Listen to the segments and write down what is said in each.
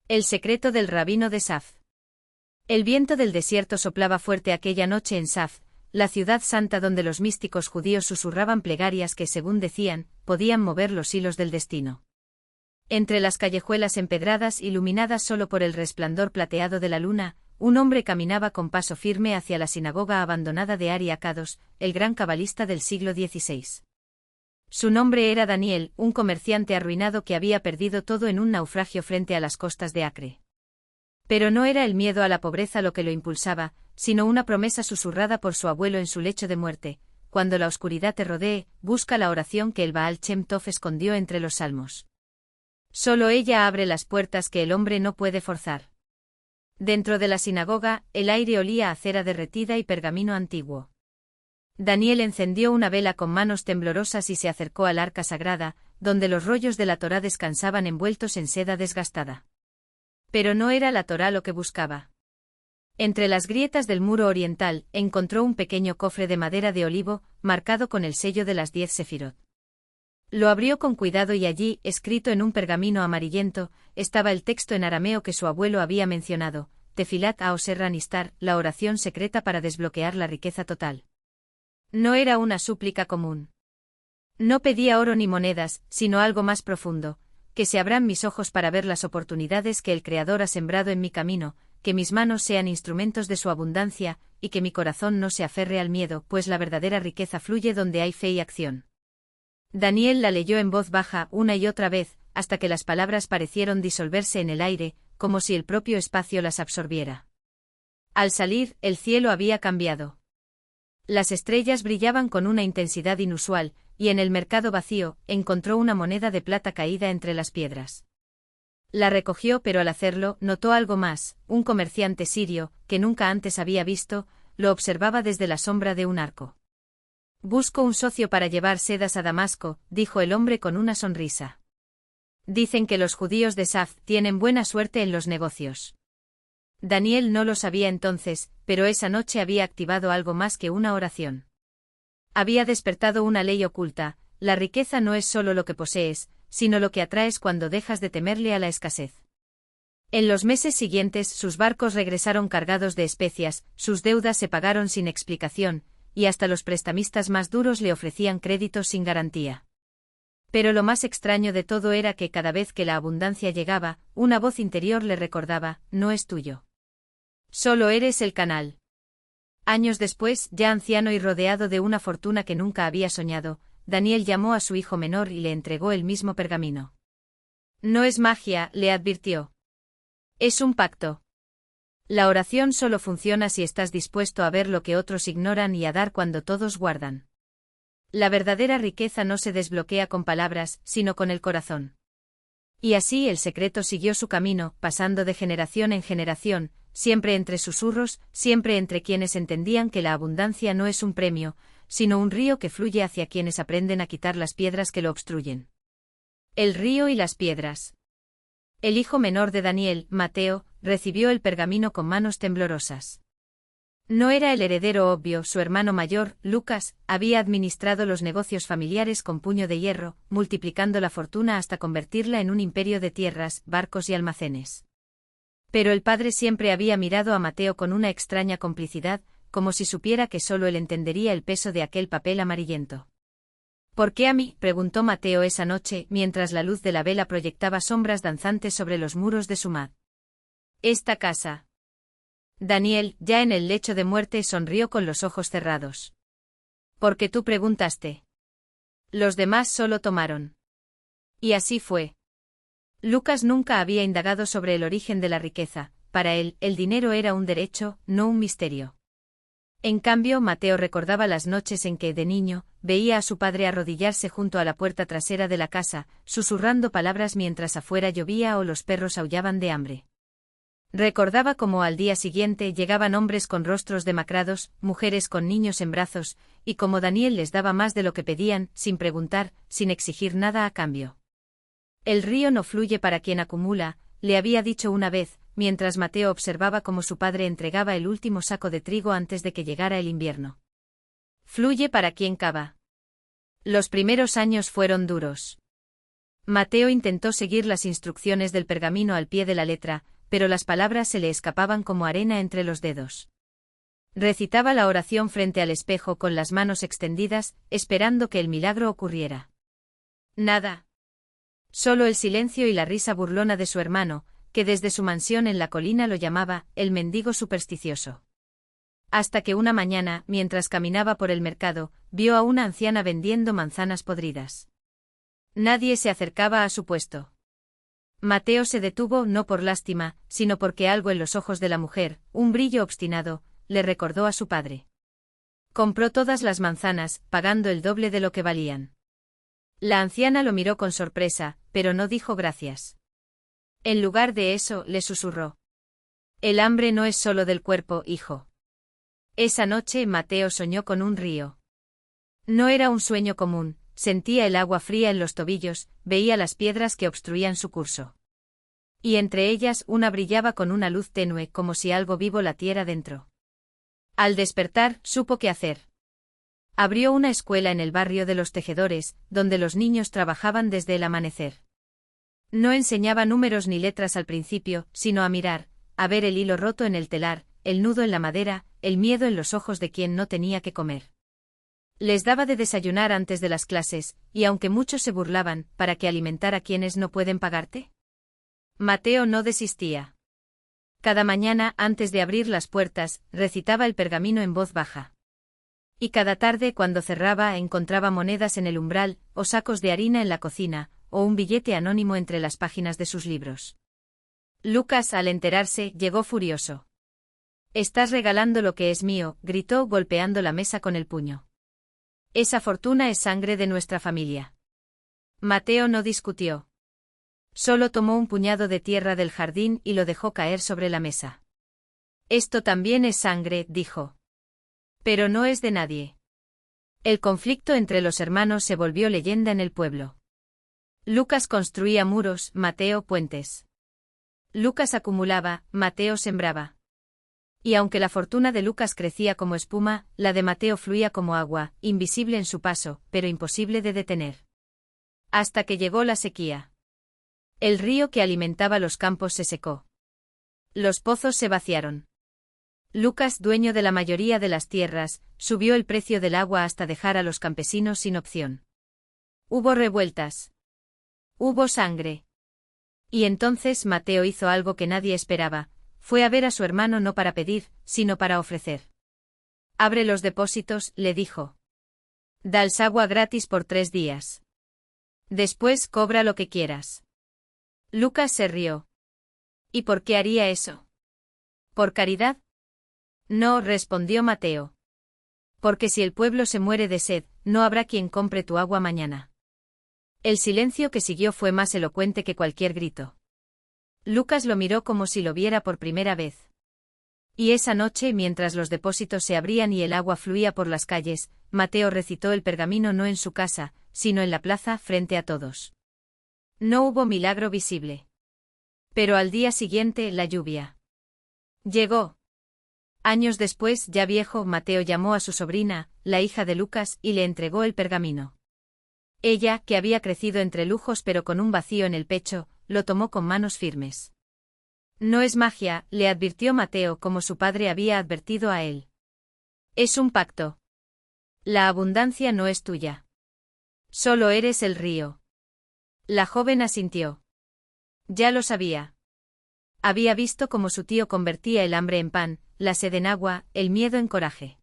El secreto del rabino de Saf. El viento del desierto soplaba fuerte aquella noche en Saf, la ciudad santa donde los místicos judíos susurraban plegarias que, según decían, podían mover los hilos del destino. Entre las callejuelas empedradas iluminadas solo por el resplandor plateado de la luna, un hombre caminaba con paso firme hacia la sinagoga abandonada de Ari Akados, el gran cabalista del siglo XVI. Su nombre era Daniel, un comerciante arruinado que había perdido todo en un naufragio frente a las costas de Acre. Pero no era el miedo a la pobreza lo que lo impulsaba, sino una promesa susurrada por su abuelo en su lecho de muerte: cuando la oscuridad te rodee, busca la oración que el Baal Shem Tov escondió entre los salmos. Solo ella abre las puertas que el hombre no puede forzar. Dentro de la sinagoga, el aire olía a cera derretida y pergamino antiguo. Daniel encendió una vela con manos temblorosas y se acercó al arca sagrada, donde los rollos de la Torá descansaban envueltos en seda desgastada. Pero no era la Torá lo que buscaba. Entre las grietas del muro oriental, encontró un pequeño cofre de madera de olivo, marcado con el sello de las 10 sefirot. Lo abrió con cuidado y allí, escrito en un pergamino amarillento, estaba el texto en arameo que su abuelo había mencionado: Tefilat Aoser Ranistar, la oración secreta para desbloquear la riqueza total. No era una súplica común. No pedía oro ni monedas, sino algo más profundo: que se abran mis ojos para ver las oportunidades que el Creador ha sembrado en mi camino, que mis manos sean instrumentos de su abundancia, y que mi corazón no se aferre al miedo, pues la verdadera riqueza fluye donde hay fe y acción. Daniel la leyó en voz baja una y otra vez, hasta que las palabras parecieron disolverse en el aire, como si el propio espacio las absorbiera. Al salir, el cielo había cambiado. Las estrellas brillaban con una intensidad inusual, y en el mercado vacío, encontró una moneda de plata caída entre las piedras. La recogió, pero al hacerlo, notó algo más: un comerciante sirio, que nunca antes había visto, lo observaba desde la sombra de un arco. «Busco un socio para llevar sedas a Damasco», dijo el hombre con una sonrisa. «Dicen que los judíos de Saf tienen buena suerte en los negocios». Daniel no lo sabía entonces, pero esa noche había activado algo más que una oración. Había despertado una ley oculta: la riqueza no es solo lo que posees, sino lo que atraes cuando dejas de temerle a la escasez. En los meses siguientes sus barcos regresaron cargados de especias, sus deudas se pagaron sin explicación, y hasta los prestamistas más duros le ofrecían créditos sin garantía. Pero lo más extraño de todo era que cada vez que la abundancia llegaba, una voz interior le recordaba: no es tuyo. Solo eres el canal. Años después, ya anciano y rodeado de una fortuna que nunca había soñado, Daniel llamó a su hijo menor y le entregó el mismo pergamino. «No es magia», le advirtió. «Es un pacto. La oración solo funciona si estás dispuesto a ver lo que otros ignoran y a dar cuando todos guardan. La verdadera riqueza no se desbloquea con palabras, sino con el corazón». Y así el secreto siguió su camino, pasando de generación en generación, siempre entre susurros, siempre entre quienes entendían que la abundancia no es un premio, sino un río que fluye hacia quienes aprenden a quitar las piedras que lo obstruyen. El río y las piedras. El hijo menor de Daniel, Mateo, recibió el pergamino con manos temblorosas. No era el heredero obvio. Su hermano mayor, Lucas, había administrado los negocios familiares con puño de hierro, multiplicando la fortuna hasta convertirla en un imperio de tierras, barcos y almacenes. Pero el padre siempre había mirado a Mateo con una extraña complicidad, como si supiera que solo él entendería el peso de aquel papel amarillento. «¿Por qué a mí?», preguntó Mateo esa noche, mientras la luz de la vela proyectaba sombras danzantes sobre los muros de Sumad. «Esta casa». Daniel, ya en el lecho de muerte, sonrió con los ojos cerrados. «Porque tú preguntaste. Los demás solo tomaron». Y así fue. Lucas nunca había indagado sobre el origen de la riqueza. Para él, el dinero era un derecho, no un misterio. En cambio, Mateo recordaba las noches en que, de niño, veía a su padre arrodillarse junto a la puerta trasera de la casa, susurrando palabras mientras afuera llovía o los perros aullaban de hambre. Recordaba cómo al día siguiente llegaban hombres con rostros demacrados, mujeres con niños en brazos, y cómo Daniel les daba más de lo que pedían, sin preguntar, sin exigir nada a cambio. «El río no fluye para quien acumula», le había dicho una vez, mientras Mateo observaba cómo su padre entregaba el último saco de trigo antes de que llegara el invierno. «Fluye para quien cava». Los primeros años fueron duros. Mateo intentó seguir las instrucciones del pergamino al pie de la letra, pero las palabras se le escapaban como arena entre los dedos. Recitaba la oración frente al espejo con las manos extendidas, esperando que el milagro ocurriera. Nada. Solo el silencio y la risa burlona de su hermano, que desde su mansión en la colina lo llamaba el mendigo supersticioso. Hasta que una mañana, mientras caminaba por el mercado, vio a una anciana vendiendo manzanas podridas. Nadie se acercaba a su puesto. Mateo se detuvo no por lástima, sino porque algo en los ojos de la mujer, un brillo obstinado, le recordó a su padre. Compró todas las manzanas, pagando el doble de lo que valían. La anciana lo miró con sorpresa, pero no dijo gracias. En lugar de eso, le susurró. El hambre no es solo del cuerpo, hijo. Esa noche Mateo soñó con un río. No era un sueño común, sentía el agua fría en los tobillos, veía las piedras que obstruían su curso. Y entre ellas una brillaba con una luz tenue como si algo vivo latiera dentro. Al despertar, supo qué hacer. Abrió una escuela en el barrio de los tejedores, donde los niños trabajaban desde el amanecer. No enseñaba números ni letras al principio, sino a mirar, a ver el hilo roto en el telar, el nudo en la madera, el miedo en los ojos de quien no tenía que comer. Les daba de desayunar antes de las clases, y aunque muchos se burlaban, ¿para qué alimentar a quienes no pueden pagarte? Mateo no desistía. Cada mañana, antes de abrir las puertas, recitaba el pergamino en voz baja. Y cada tarde, cuando cerraba, encontraba monedas en el umbral, o sacos de harina en la cocina, o un billete anónimo entre las páginas de sus libros. Lucas, al enterarse, llegó furioso. «Estás regalando lo que es mío», gritó golpeando la mesa con el puño. «Esa fortuna es sangre de nuestra familia». Mateo no discutió. Solo tomó un puñado de tierra del jardín y lo dejó caer sobre la mesa. «Esto también es sangre», dijo. «Pero no es de nadie». El conflicto entre los hermanos se volvió leyenda en el pueblo. Lucas construía muros, Mateo puentes. Lucas acumulaba, Mateo sembraba. Y aunque la fortuna de Lucas crecía como espuma, la de Mateo fluía como agua, invisible en su paso, pero imposible de detener. Hasta que llegó la sequía. El río que alimentaba los campos se secó. Los pozos se vaciaron. Lucas, dueño de la mayoría de las tierras, subió el precio del agua hasta dejar a los campesinos sin opción. Hubo revueltas. Hubo sangre. Y entonces Mateo hizo algo que nadie esperaba. Fue a ver a su hermano no para pedir, sino para ofrecer. «Abre los depósitos», le dijo. «Dals agua gratis por 3 días. Después cobra lo que quieras». Lucas se rió. «¿Y por qué haría eso? ¿Por caridad?» «No», respondió Mateo. «Porque si el pueblo se muere de sed, no habrá quien compre tu agua mañana». El silencio que siguió fue más elocuente que cualquier grito. Lucas lo miró como si lo viera por primera vez. Y esa noche, mientras los depósitos se abrían y el agua fluía por las calles, Mateo recitó el pergamino no en su casa, sino en la plaza frente a todos. No hubo milagro visible. Pero al día siguiente, la lluvia llegó. Años después, ya viejo, Mateo llamó a su sobrina, la hija de Lucas, y le entregó el pergamino. Ella, que había crecido entre lujos pero con un vacío en el pecho, lo tomó con manos firmes. «No es magia», le advirtió Mateo como su padre había advertido a él. «Es un pacto. La abundancia no es tuya. Solo eres el río». La joven asintió. Ya lo sabía. Había visto cómo su tío convertía el hambre en pan, la sed en agua, el miedo en coraje.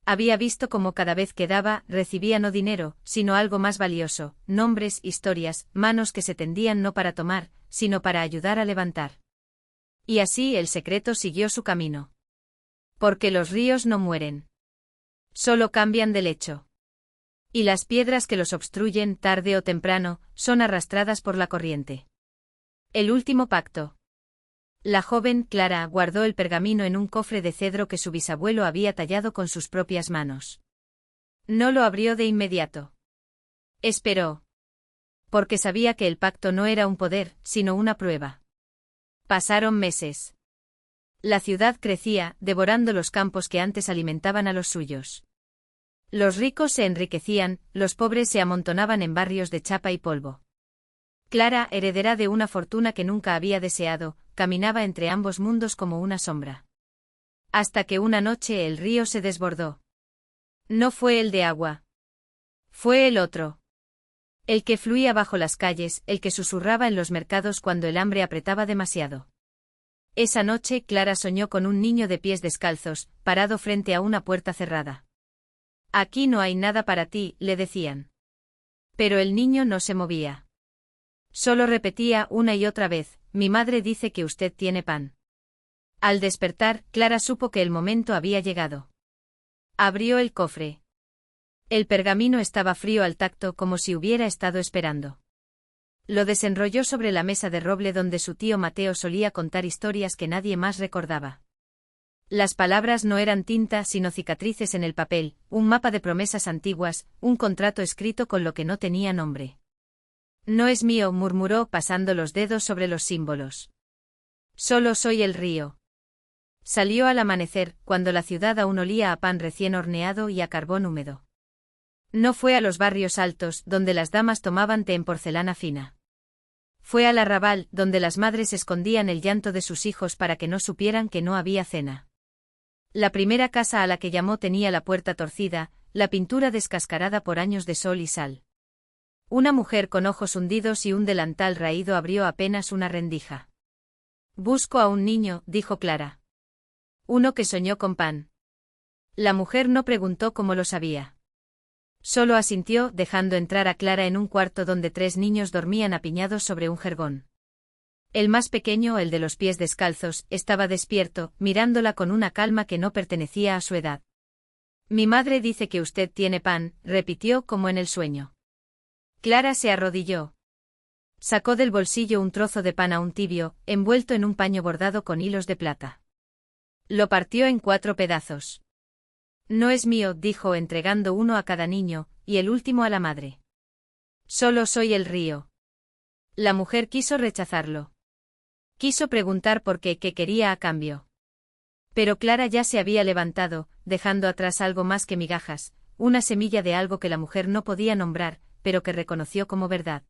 Había visto cómo cada vez que daba, recibía no dinero, sino algo más valioso, nombres, historias, manos que se tendían no para tomar, sino para ayudar a levantar. Y así el secreto siguió su camino. Porque los ríos no mueren. Solo cambian de lecho. Y las piedras que los obstruyen, tarde o temprano, son arrastradas por la corriente. El último pacto. La joven Clara guardó el pergamino en un cofre de cedro que su bisabuelo había tallado con sus propias manos. No lo abrió de inmediato. Esperó. Porque sabía que el pacto no era un poder, sino una prueba. Pasaron meses. La ciudad crecía, devorando los campos que antes alimentaban a los suyos. Los ricos se enriquecían, los pobres se amontonaban en barrios de chapa y polvo. Clara, heredera de una fortuna que nunca había deseado, caminaba entre ambos mundos como una sombra. Hasta que una noche el río se desbordó. No fue el de agua. Fue el otro. El que fluía bajo las calles, el que susurraba en los mercados cuando el hambre apretaba demasiado. Esa noche Clara soñó con un niño de pies descalzos, parado frente a una puerta cerrada. Aquí no hay nada para ti, le decían. Pero el niño no se movía. Solo repetía una y otra vez, mi madre dice que usted tiene pan. Al despertar, Clara supo que el momento había llegado. Abrió el cofre. El pergamino estaba frío al tacto como si hubiera estado esperando. Lo desenrolló sobre la mesa de roble donde su tío Mateo solía contar historias que nadie más recordaba. Las palabras no eran tinta sino cicatrices en el papel, un mapa de promesas antiguas, un contrato escrito con lo que no tenía nombre. No es mío, murmuró pasando los dedos sobre los símbolos. Solo soy el río. Salió al amanecer, cuando la ciudad aún olía a pan recién horneado y a carbón húmedo. No fue a los barrios altos, donde las damas tomaban té en porcelana fina. Fue al arrabal, donde las madres escondían el llanto de sus hijos para que no supieran que no había cena. La primera casa a la que llamó tenía la puerta torcida, la pintura descascarada por años de sol y sal. Una mujer con ojos hundidos y un delantal raído abrió apenas una rendija. Busco a un niño, dijo Clara. Uno que soñó con pan. La mujer no preguntó cómo lo sabía. Solo asintió, dejando entrar a Clara en un cuarto donde 3 niños dormían apiñados sobre un jergón. El más pequeño, el de los pies descalzos, estaba despierto, mirándola con una calma que no pertenecía a su edad. Mi madre dice que usted tiene pan, repitió como en el sueño. Clara se arrodilló. Sacó del bolsillo un trozo de pan aún tibio, envuelto en un paño bordado con hilos de plata. Lo partió en 4 pedazos. No es mío, dijo entregando uno a cada niño, y el último a la madre. Solo soy el río. La mujer quiso rechazarlo. Quiso preguntar por qué quería a cambio. Pero Clara ya se había levantado, dejando atrás algo más que migajas, una semilla de algo que la mujer no podía nombrar, pero que reconoció como verdad.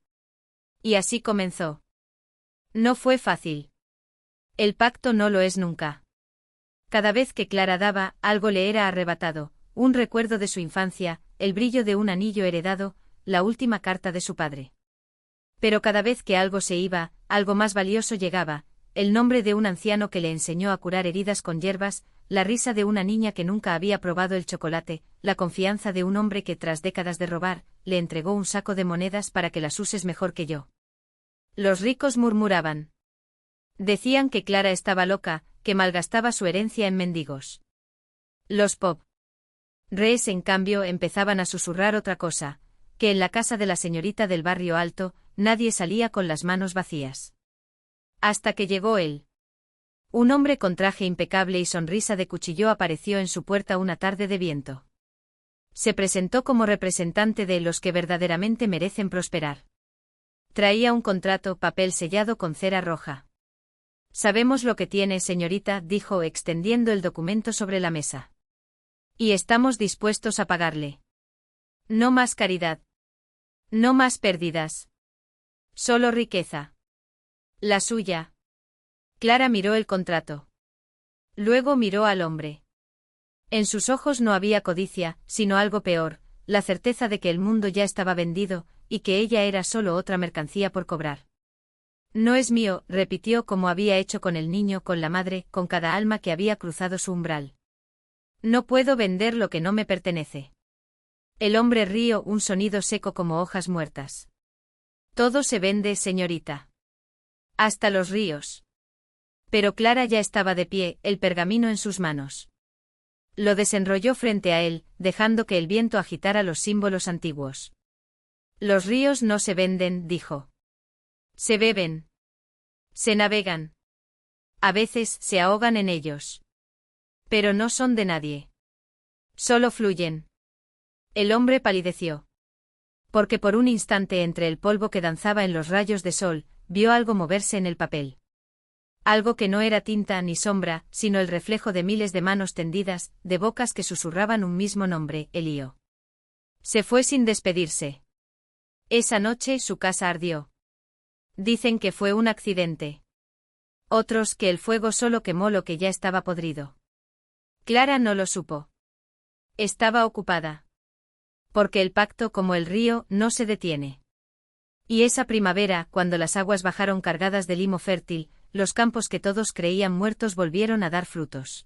Y así comenzó. No fue fácil. El pacto no lo es nunca. Cada vez que Clara daba, algo le era arrebatado, un recuerdo de su infancia, el brillo de un anillo heredado, la última carta de su padre. Pero cada vez que algo se iba, algo más valioso llegaba, el nombre de un anciano que le enseñó a curar heridas con hierbas, la risa de una niña que nunca había probado el chocolate, la confianza de un hombre que tras décadas de robar, le entregó un saco de monedas para que las uses mejor que yo. Los ricos murmuraban. Decían que Clara estaba loca, que malgastaba su herencia en mendigos. Los pobres, en cambio, empezaban a susurrar otra cosa, que en la casa de la señorita del barrio alto, nadie salía con las manos vacías. Hasta que llegó él. Un hombre con traje impecable y sonrisa de cuchillo apareció en su puerta una tarde de viento. Se presentó como representante de los que verdaderamente merecen prosperar. Traía un contrato, papel sellado con cera roja. Sabemos lo que tiene, señorita, dijo extendiendo el documento sobre la mesa. Y estamos dispuestos a pagarle. No más caridad. No más pérdidas. Solo riqueza. La suya. Clara miró el contrato. Luego miró al hombre. En sus ojos no había codicia, sino algo peor, la certeza de que el mundo ya estaba vendido, y que ella era solo otra mercancía por cobrar. No es mío, repitió como había hecho con el niño, con la madre, con cada alma que había cruzado su umbral. No puedo vender lo que no me pertenece. El hombre rió, un sonido seco como hojas muertas. Todo se vende, señorita. Hasta los ríos. Pero Clara ya estaba de pie, el pergamino en sus manos. Lo desenrolló frente a él, dejando que el viento agitara los símbolos antiguos. Los ríos no se venden, dijo. Se beben. Se navegan. A veces se ahogan en ellos. Pero no son de nadie. Solo fluyen. El hombre palideció. Porque por un instante entre el polvo que danzaba en los rayos de sol, vio algo moverse en el papel. Algo que no era tinta ni sombra, sino el reflejo de miles de manos tendidas, de bocas que susurraban un mismo nombre, Elío. Se fue sin despedirse. Esa noche su casa ardió. Dicen que fue un accidente. Otros que el fuego solo quemó lo que ya estaba podrido. Clara no lo supo. Estaba ocupada. Porque el pacto, como el río, no se detiene. Y esa primavera, cuando las aguas bajaron cargadas de limo fértil, los campos que todos creían muertos volvieron a dar frutos.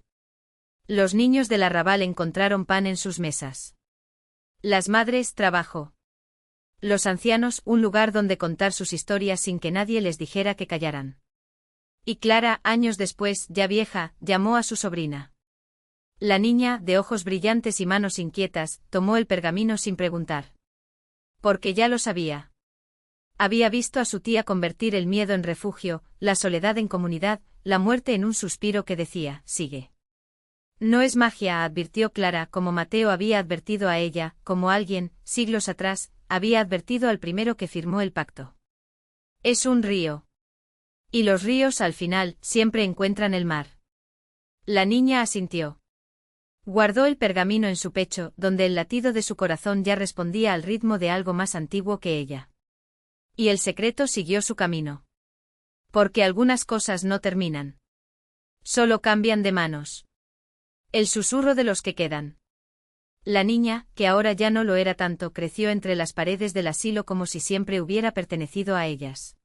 Los niños del arrabal encontraron pan en sus mesas. Las madres, trabajo. Los ancianos, un lugar donde contar sus historias sin que nadie les dijera que callaran. Y Clara, años después, ya vieja, llamó a su sobrina. La niña, de ojos brillantes y manos inquietas, tomó el pergamino sin preguntar. Porque ya lo sabía. Había visto a su tía convertir el miedo en refugio, la soledad en comunidad, la muerte en un suspiro que decía, sigue. No es magia, advirtió Clara, como Mateo había advertido a ella, como alguien, siglos atrás, había advertido al primero que firmó el pacto. Es un río. Y los ríos, al final, siempre encuentran el mar. La niña asintió. Guardó el pergamino en su pecho, donde el latido de su corazón ya respondía al ritmo de algo más antiguo que ella. Y el secreto siguió su camino. Porque algunas cosas no terminan. Solo cambian de manos. El susurro de los que quedan. La niña, que ahora ya no lo era tanto, creció entre las paredes del asilo como si siempre hubiera pertenecido a ellas.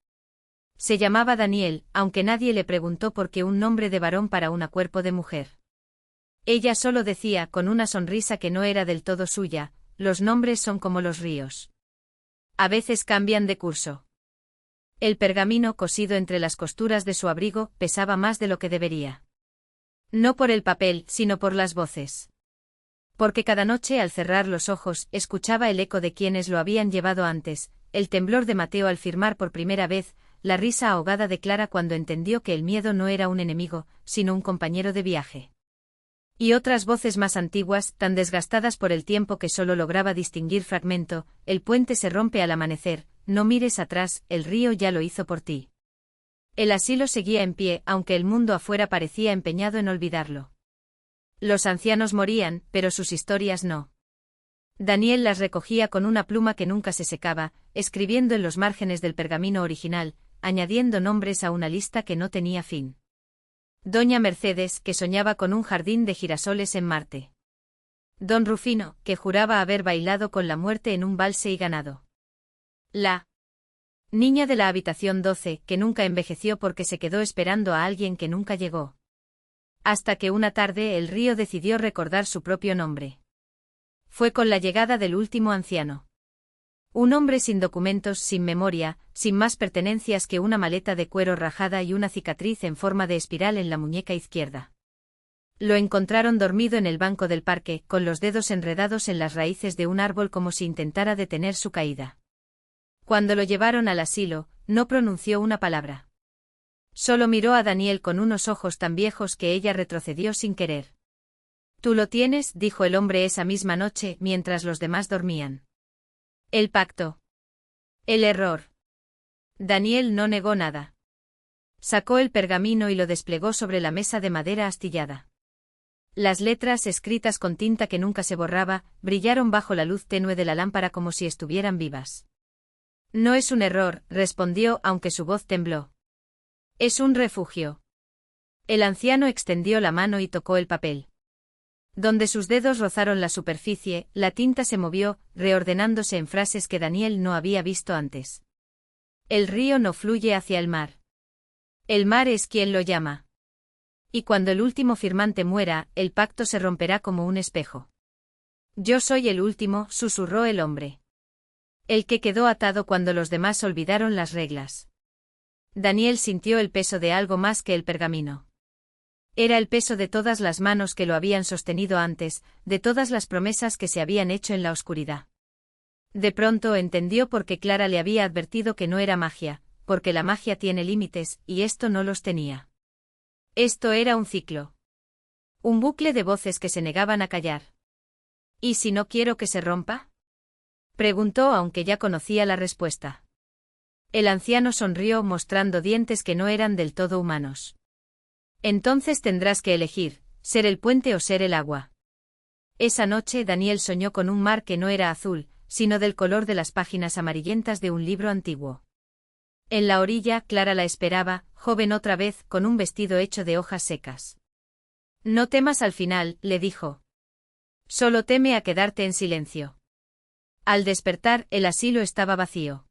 Se llamaba Daniel, aunque nadie le preguntó por qué un nombre de varón para un cuerpo de mujer. Ella solo decía, con una sonrisa que no era del todo suya, los nombres son como los ríos. A veces cambian de curso. El pergamino cosido entre las costuras de su abrigo pesaba más de lo que debería. No por el papel, sino por las voces. Porque cada noche al cerrar los ojos escuchaba el eco de quienes lo habían llevado antes, el temblor de Mateo al firmar por primera vez, la risa ahogada de Clara cuando entendió que el miedo no era un enemigo, sino un compañero de viaje. Y otras voces más antiguas, tan desgastadas por el tiempo que solo lograba distinguir fragmento, el puente se rompe al amanecer, no mires atrás, el río ya lo hizo por ti. El asilo seguía en pie, aunque el mundo afuera parecía empeñado en olvidarlo. Los ancianos morían, pero sus historias no. Daniel las recogía con una pluma que nunca se secaba, escribiendo en los márgenes del pergamino original, añadiendo nombres a una lista que no tenía fin. Doña Mercedes, que soñaba con un jardín de girasoles en Marte. Don Rufino, que juraba haber bailado con la muerte en un valse y ganado. La niña de la habitación 12, que nunca envejeció porque se quedó esperando a alguien que nunca llegó. Hasta que una tarde el río decidió recordar su propio nombre. Fue con la llegada del último anciano. Un hombre sin documentos, sin memoria, sin más pertenencias que una maleta de cuero rajada y una cicatriz en forma de espiral en la muñeca izquierda. Lo encontraron dormido en el banco del parque, con los dedos enredados en las raíces de un árbol como si intentara detener su caída. Cuando lo llevaron al asilo, no pronunció una palabra. Solo miró a Daniel con unos ojos tan viejos que ella retrocedió sin querer. «Tú lo tienes», dijo el hombre esa misma noche, mientras los demás dormían. El pacto. El error. Daniel no negó nada. Sacó el pergamino y lo desplegó sobre la mesa de madera astillada. Las letras, escritas con tinta que nunca se borraba, brillaron bajo la luz tenue de la lámpara como si estuvieran vivas. No es un error, respondió, aunque su voz tembló. Es un refugio. El anciano extendió la mano y tocó el papel. Donde sus dedos rozaron la superficie, la tinta se movió, reordenándose en frases que Daniel no había visto antes. El río no fluye hacia el mar. El mar es quien lo llama. Y cuando el último firmante muera, el pacto se romperá como un espejo. Yo soy el último, susurró el hombre. El que quedó atado cuando los demás olvidaron las reglas. Daniel sintió el peso de algo más que el pergamino. Era el peso de todas las manos que lo habían sostenido antes, de todas las promesas que se habían hecho en la oscuridad. De pronto entendió por qué Clara le había advertido que no era magia, porque la magia tiene límites, y esto no los tenía. Esto era un ciclo. Un bucle de voces que se negaban a callar. ¿Y si no quiero que se rompa?, preguntó, aunque ya conocía la respuesta. El anciano sonrió mostrando dientes que no eran del todo humanos. Entonces tendrás que elegir, ser el puente o ser el agua. Esa noche Daniel soñó con un mar que no era azul, sino del color de las páginas amarillentas de un libro antiguo. En la orilla, Clara la esperaba, joven otra vez, con un vestido hecho de hojas secas. No temas al final, le dijo. Solo teme a quedarte en silencio. Al despertar, el asilo estaba vacío.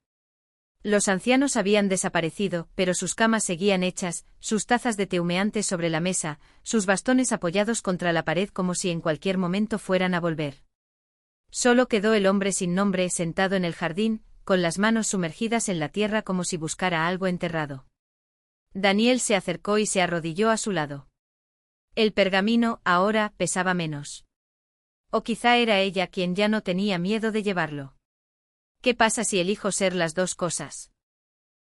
Los ancianos habían desaparecido, pero sus camas seguían hechas, sus tazas de té humeantes sobre la mesa, sus bastones apoyados contra la pared como si en cualquier momento fueran a volver. Solo quedó el hombre sin nombre sentado en el jardín, con las manos sumergidas en la tierra como si buscara algo enterrado. Daniel se acercó y se arrodilló a su lado. El pergamino, ahora, pesaba menos. O quizá era ella quien ya no tenía miedo de llevarlo. ¿Qué pasa si elijo ser las dos cosas?,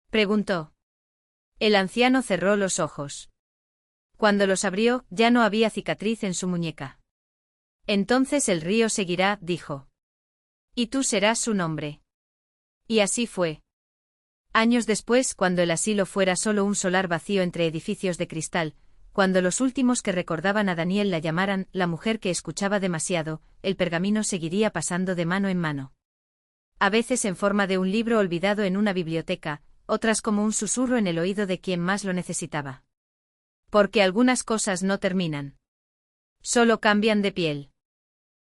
preguntó. El anciano cerró los ojos. Cuando los abrió, ya no había cicatriz en su muñeca. Entonces el río seguirá, dijo. Y tú serás su nombre. Y así fue. Años después, cuando el asilo fuera solo un solar vacío entre edificios de cristal, cuando los últimos que recordaban a Daniel la llamaran la mujer que escuchaba demasiado, el pergamino seguiría pasando de mano en mano. A veces en forma de un libro olvidado en una biblioteca, otras como un susurro en el oído de quien más lo necesitaba. Porque algunas cosas no terminan. Solo cambian de piel.